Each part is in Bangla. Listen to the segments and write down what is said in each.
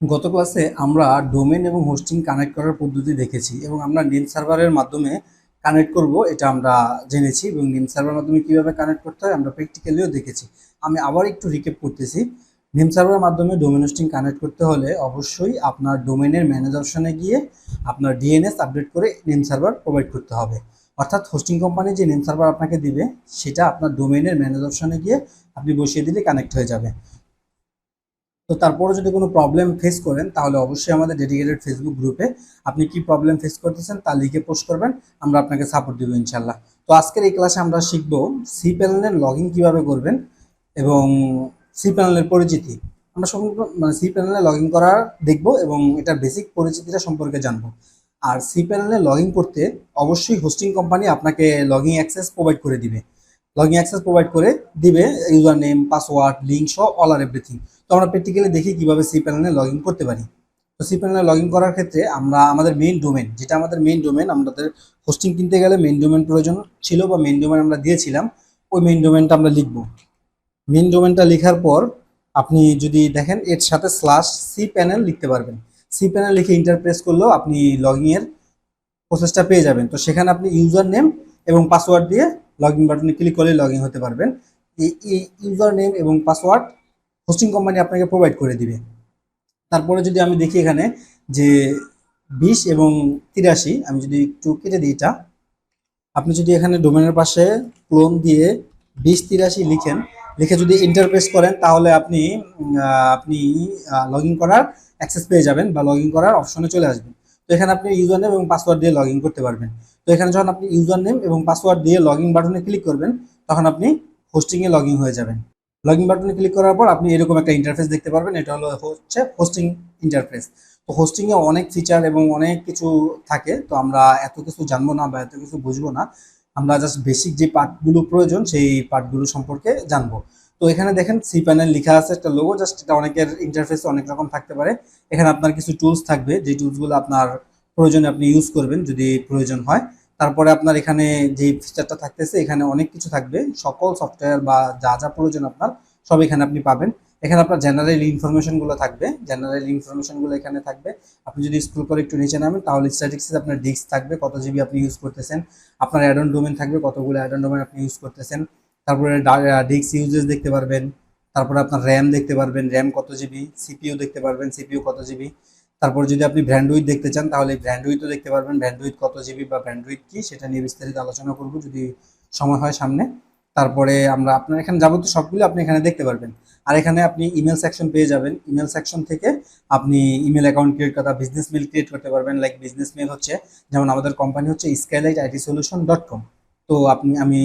গত ক্লাসে আমরা ডোমেন এবং হোস্টিং কানেক্ট করার পদ্ধতি দেখেছি এবং আমরা নেম সার্ভারের মাধ্যমে কানেক্ট করব এটা আমরা জেনেছি এবং নেম সার্ভারের মাধ্যমে কিভাবে কানেক্ট করতে হয় আমরা প্র্যাকটিক্যালিও দেখেছি। আমি আবার একটু রিক্যাপ করতেছি। নেম সার্ভারের মাধ্যমে ডোমেন হোস্টিং কানেক্ট করতে হলে অবশ্যই আপনার ডোমেনের ম্যানেজ অপশনে গিয়ে আপনার ডিএনএস আপডেট করে নেম সার্ভার প্রোভাইড করতে হবে। অর্থাৎ হোস্টিং কোম্পানি যে নেম সার্ভার আপনাকে দিবে সেটা আপনার ডোমেনের ম্যানেজ অপশনে গিয়ে আপনি বসিয়ে দিলে কানেক্ট হয়ে যাবে। তো তারপরে যদি কোনো প্রবলেম ফেস করেন তাহলে অবশ্যই আমাদের ডেডিকেটেড ফেসবুক গ্রুপে আপনি কি প্রবলেম ফেস করতেছেন তা লিখে পোস্ট করবেন, আমরা আপনাকে সাপোর্ট দেবো ইনশাল্লাহ। তো আজকের এই ক্লাসে আমরা শিখব সি প্যানেলের লগ ইন কীভাবে করবেন এবং সি প্যানেলের পরিচিতি। আমরা সম্পূর্ণ সি প্যানেলে লগ ইন করার দেখব এবং এটার বেসিক পরিচিতিটা সম্পর্কে জানবো। আর সি প্যানেলে লগ ইন করতে অবশ্যই হোস্টিং কোম্পানি আপনাকে লগ ইন অ্যাক্সেস প্রোভাইড করে দিবে। লগ ইন অ্যাক্সেস প্রোভাইড করে দিবে, ইউজার নেম, পাসওয়ার্ড, লিঙ্ক সহ অল আর এভরিথিং। তো আমরা প্র্যাকটিক্যালি দেখি কিভাবে সি প্যানেলে লগ ইন করতে পারি। তো সি প্যানেলে লগ ইন করার ক্ষেত্রে আমরা আমাদের মেইন ডোমেন, যেটা আমাদের মেইন ডোমেন, আমাদের হোস্টিং কিনতে গেলে মেইন ডোমেন প্রয়োজন ছিল বা মেইন ডোমেন আমরা দিয়েছিলাম, ওই মেইন ডোমেনটা আমরা লিখব। মেইন ডোমেনটা লেখার পর আপনি যদি দেখেন এর সাথে স্ল্যাশ সি প্যানেল লিখতে পারবেন। সি প্যানেল লিখে ইন্টার প্রেস করলেও আপনি লগইনের প্রসেসটা পেয়ে যাবেন। তো সেখানে আপনি ইউজার নেম এবং পাসওয়ার্ড দিয়ে লগ ইন বাটনে ক্লিক করলে লগ ইন হতে পারবেন। এই ইউজার নেম এবং পাসওয়ার্ড হোস্টিং কোম্পানি আপনাকে প্রোভাইড করে দিবে। তারপরে যদি আমি দেখি এখানে যে 20 এবং 83, আমি যদি একটু কেটে দিই এটা, আপনি যদি এখানে ডোমেনের পাশে ক্লোন দিয়ে 2083 লিখেন, লিখে যদি ইন্টারপ্রেস করেন তাহলে আপনি আপনি লগ ইন করার অ্যাক্সেস পেয়ে যাবেন বা লগ ইন করার অপশনে চলে আসবেন। তো এখানে আপনি ইউজার নেম এবং পাসওয়ার্ড দিয়ে লগ ইন করতে পারবেন। তো এখানে যখন আপনি ইউজার নেম এবং পাসওয়ার্ড দিয়ে লগ ইন বাটনে ক্লিক করবেন তখন আপনি হোস্টিংয়ে লগ ইন হয়ে যাবেন। লগ ইন বাটনে ক্লিক করার পর আপনি এরকম একটা ইন্টারফেস দেখতে পারবেন, এটা হচ্ছে হোস্টিং ইন্টারফেস। তো হোস্টিংয়ে অনেক ফিচার এবং অনেক কিছু থাকে, তো আমরা এত কিছু জানবো না বা এত কিছু বুঝবো না, আমরা জাস্ট বেসিক যে পার্টগুলো প্রয়োজন সেই পার্টগুলো সম্পর্কে জানবো। তো এখানে দেখেন সি প্যানেল লেখা আছে একটা লোগো, জাস্ট এটা অনেকের ইন্টারফেস অনেক রকম থাকতে পারে। এখানে আপনার কিছু টুলস থাকবে, যে টুলসগুলো আপনার প্রয়োজনে আপনি ইউজ করবেন যদি প্রয়োজন হয়। তারপরে আপনার এখানে যে ফিচারটা থাকতেছে, এখানে অনেক কিছু থাকবে, সকল সফটওয়্যার বা যা যা প্রয়োজন আপনার সব এখানে আপনি পাবেন। এখানে আপনার জেনারেল ইনফরমেশনগুলো থাকবে, জেনারেল ইনফরমেশনগুলো এখানে থাকবে। আপনি যদি স্ক্রল করে একটু নিচে নামেন তাহলে স্ট্যাটিক্সে আপনার ডিস্ক থাকবে, কত জিবি আপনি ইউজ করতেছেন, আপনার অ্যাড অন ডোমেন থাকবে, কতগুলো অ্যাড অন ডোমেন আপনি ইউজ করতেছেন। তারপরে ডিস্ক ইউজেস দেখতে পারবেন, তারপরে আপনার র্যাম দেখতে পারবেন, র্যাম কত জিবি, সিপিইউ দেখতে পারবেন, সিপিইউ কত জিবি। তারপর যদি আপনি ব্র্যান্ডউইথ দেখতে চান তাহলে ব্র্যান্ডউইথও দেখতে পারবেন, ব্র্যান্ডউইথ কত জিবি বা ব্র্যান্ডউইথ কি সেটা নিয়ে বিস্তারিত আলোচনা করব যদি সময় হয় সামনে। তারপরে আমরা আপনার এখানে যাবতীয় সবগুলো আপনি এখানে দেখতে পারবেন। আর এখানে আপনি ইমেল সেকশন পেয়ে যাবেন, ইমেল সেকশন থেকে আপনি ইমেল অ্যাকাউন্ট ক্রিয়েট করতে, বিজনেস মেল ক্রিয়েট করতে পারবেন। লাইক বিজনেস মেল হচ্ছে, যেমন আমাদের কোম্পানি হচ্ছে skylightit.solution.com। তো আমি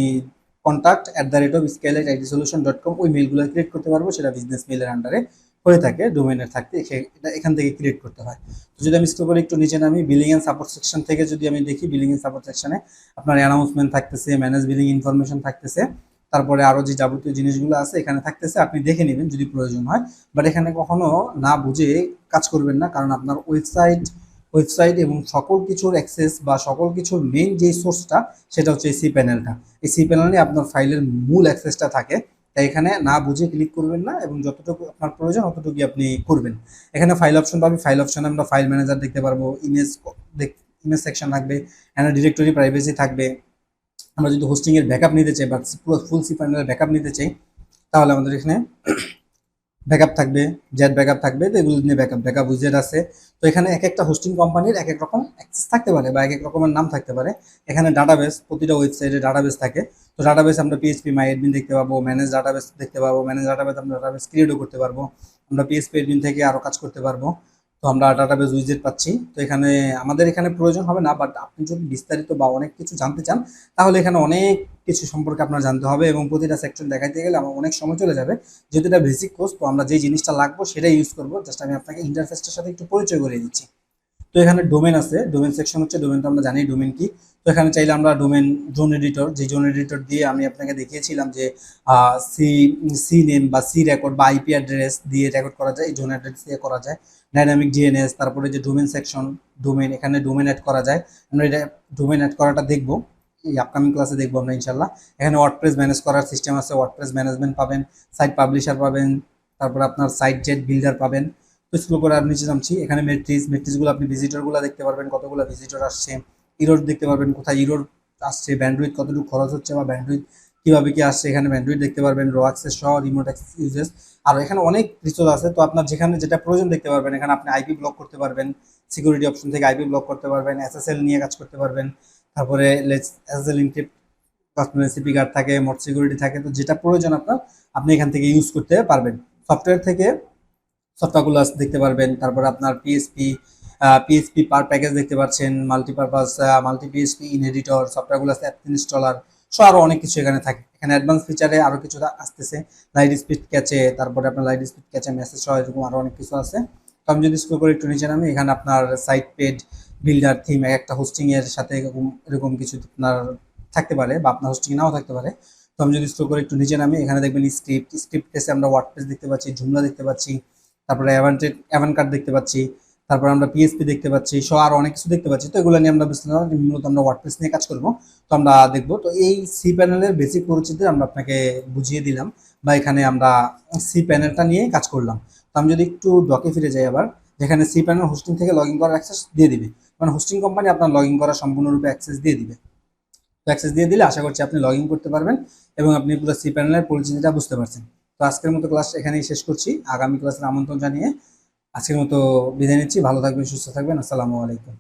contact@skylightit.solution.com ওই মেলগুলো ক্রিয়েট করতে পারবো, সেটা বিজনেস মেলের আন্ডারে হয়ে থাকে, ডোমেনের থাকতে এটা এখান থেকে ক্রিয়েট করতে হয়। তো যদি আমি স্ক্রল করে একটু নিচে নামি, বিলিং এন্ড সাপোর্ট সেকশন থেকে যদি আমি দেখি, বিলিং এন্ড সাপোর্ট সেকশনে আপনার অ্যানাউন্সমেন্ট থাকতেছে, ম্যানেজ বিলিং ইনফরমেশন থাকতেছে, তারপরে আরও যে যাবতীয় জিনিসগুলো আছে এখানে থাকতেছে, আপনি দেখে নেবেন যদি প্রয়োজন হয়। বাট এখানে কখনো না বুঝে কাজ করবেন না, কারণ আপনার ওয়েবসাইট এবং সকল কিছুর অ্যাক্সেস বা সকল কিছুর মেইন যে সোর্সটা সেটা হচ্ছে এই সি প্যানেলটা। এই সি প্যানেলে আপনার ফাইলের মূল অ্যাক্সেসটা থাকে। তাই এখানে না বুঝে ক্লিক করবেন না এবং যতটুকু আপনার প্রয়োজন ততটুকুই আপনি করবেন। এখানে ফাইল অপশন পাবেন, ফাইল অপশনে আমরা ফাইল ম্যানেজার দেখতে পারবো, ইমেজ সেকশন থাকবে, এখানে ডিরেক্টরি প্রাইভেসি থাকবে। আমরা যদি হোস্টিংয়ের ব্যাকআপ নিতে চাই বা পুরো ফুল সি প্যানেলের ব্যাকআপ নিতে চাই তাহলে আমাদের এখানে ব্যাকআপ থাকবে, জেট ব্যাকআপ থাকবে। তো এগুলো নিয়ে ব্যাকআপ উইজেট আছে। তো এখানে এক একটা হোস্টিং কোম্পানির এক এক রকম অ্যাক্সেস থাকতে পারে বা এক এক রকমের নাম থাকতে পারে। এখানে ডাটাবেস, প্রতিটা ওয়েবসাইটে ডাটাবেস থাকে। তো ডাটাবেস আমরা পিএইচপি মাই অ্যাডমিন দেখতে পাবো, ম্যানেজ ডাটাবেস দেখতে পাবো, ম্যানেজ ডাটাবেস আমরা ডাটাবেস ক্রিয়েটও করতে পারবো, আমরা পিএইচপি অ্যাডমিন থেকে আরও কাজ করতে পারবো। তো আমরা ডাটাবেস উইজেট পাচ্ছি। তো এখানে আমাদের এখানে প্রয়োজন হবে না, বাট আপনি যদি বিস্তারিত বা অনেক কিছু জানতে চান তাহলে এখানে অনেক কিছু সম্পর্কে আপনার জানতে হবে এবং প্রতিটা সেকশন দেখাইতে গেলে আমার অনেক সময় চলে যাবে। যেহেতু এটা বেসিক কোর্স, তো আমরা যে জিনিসটা লাগবো সেটাই ইউজ করবো। জাস্ট আমি আপনাকে ইন্টারফেসটার সাথে একটু পরিচয় করে দিচ্ছি। তো এখানে ডোমেন আছে, ডোমেন সেকশন হচ্ছে, ডোমেন তো আমরা জানি ডোমেন কি। তো এখানে চাইলে আমরা ডোমেন জোন এডিটর, যে জোন এডিটর দিয়ে আমি আপনাকে দেখিয়েছিলাম যে সি সি নেম বা সি রেকর্ড বা আইপি অ্যাড্রেস দিয়ে রেকর্ড করা যায়, এই জোন অ্যাড্রেস দিয়ে করা যায়। ডাইনামিক ডিএনএস, তারপরে যে ডোমেন সেকশন, ডোমেন, এখানে ডোমেন অ্যাড করা যায়। আমরা এটা ডোমেন অ্যাড করাটা দেখবো, এই আপকামিং ক্লাসে দেখবো আমরা ইনশাল্লাহ। এখানে ওয়ার্ডপ্রেস ম্যানেজ করার সিস্টেম আছে, ওয়ার্ডপ্রেস ম্যানেজমেন্ট পাবেন, সাইট পাবলিশার পাবেন, তারপর আপনার সাইট জেট বিল্ডার পাবেন। তো স্ক্রল করে আর নিচে নামছি, এখানে মেট্রিক্সগুলো আপনি ভিজিটরগুলো দেখতে পারবেন, কতগুলো ভিজিটর আসছে, ইরোর দেখতে পারবেন কোথায় ইরোর আসছে, ব্যান্ডউইথ কতটুকু খরচ হচ্ছে বা ব্যান্ডউইথ কিভাবে কি আসছে, এখানে ব্যান্ডউইথ দেখতে পারবেন, র অ্যাক্সেস সহ রিমোট অ্যাক্সেস ইউজেস, আর এখানে অনেক রিসোর্স আছে। তো আপনার যেখানে যেটা প্রয়োজন দেখতে পারবেন, এখানে আপনি আইপি ব্লক করতে পারবেন, সিকিউরিটি অপশন থেকে আইপি ব্লক করতে পারবেন, এসএসএল নিয়ে কাজ করতে পারবেন, তারপরে এসএসএল ইনক্রিপ্ট, সিপি গার্ড থাকে, মোড সিকিউরিটি থাকে। তো যেটা প্রয়োজন আপনার আপনি এখান থেকে ইউজ করতে পারবেন। সফটওয়্যার থেকে সফটওয়্যারগুলো দেখতে পারবেন, তারপরে আপনার পিএসপি পার প্যাকেজ দেখতে পাচ্ছেন, multipurpose multi PSP in editor সফটওয়্যারগুলো আছে, অ্যাপ ইনস্টলার সহ আরও অনেক কিছু এখানে থাকে। এখানে অ্যাডভান্স ফিচারে আরও কিছু আসতেছে, লাইট স্পিড ক্যাচে, তারপরে আপনার লাইট স্পিড ক্যাচে মেসেজ সহ এরকম আরও অনেক কিছু আছে। তো আমি যদি স্ক্রল করে একটু নিচে নামি, এখানে আপনার সাইট পেড বিল্ডার থিম, একটা হোস্টিং এর সাথে এরকম এরকম কিছু আপনার থাকতে পারে বা আপনার হোস্টিং নাও থাকতে পারে। তো আমি যদি স্ক্রল করে একটু নিচে নামি, এখানে দেখবেন স্ক্রিপ্ট পেজে আমরা ওয়ার্ডপ্রেস দেখতে পাচ্ছি, জুমলা দেখতে পাচ্ছি, তারপরে অ্যাভান কার্ড দেখতে পাচ্ছি, তারপর আমরা পিএসপি দেখতে পাচ্ছি, সহ আরো অনেক কিছু দেখতে পাচ্ছি। তো এগুলো নিয়ে আমরা মূলত আমরা ওয়ার্ডপ্রেস নিয়ে কাজ করবো। তো আমরা দেখবো, তো এই সি প্যানেলের বেসিক পরিচিতি আমরা আপনাকে বুঝিয়ে দিলাম, বা এখানে আমরা সি প্যানেলটা নিয়ে কাজ করলাম। তো আমি যদি একটু ডকে ফিরে যাই আবার, যেখানে সি প্যানেল হোস্টিং থেকে লগ ইন করার অ্যাক্সেস দিয়ে দিবে, মানে হোস্টিং কোম্পানি আপনার লগ ইন করার সম্পূর্ণরূপে অ্যাক্সেস দিয়ে দিবে। তো অ্যাক্সেস দিয়ে দিলে আশা করছি আপনি লগ ইন করতে পারবেন এবং আপনি পুরো সি প্যানেলের পরিচিতিটা বুঝতে পারছেন। তো আজকের মতো ক্লাস এখানেই শেষ করছি, আগামী ক্লাসের আমন্ত্রণ জানিয়ে আজকের মতো বিদায় নিচ্ছি। ভালো থাকবেন, সুস্থ থাকবেন, আসসালামু আলাইকুম।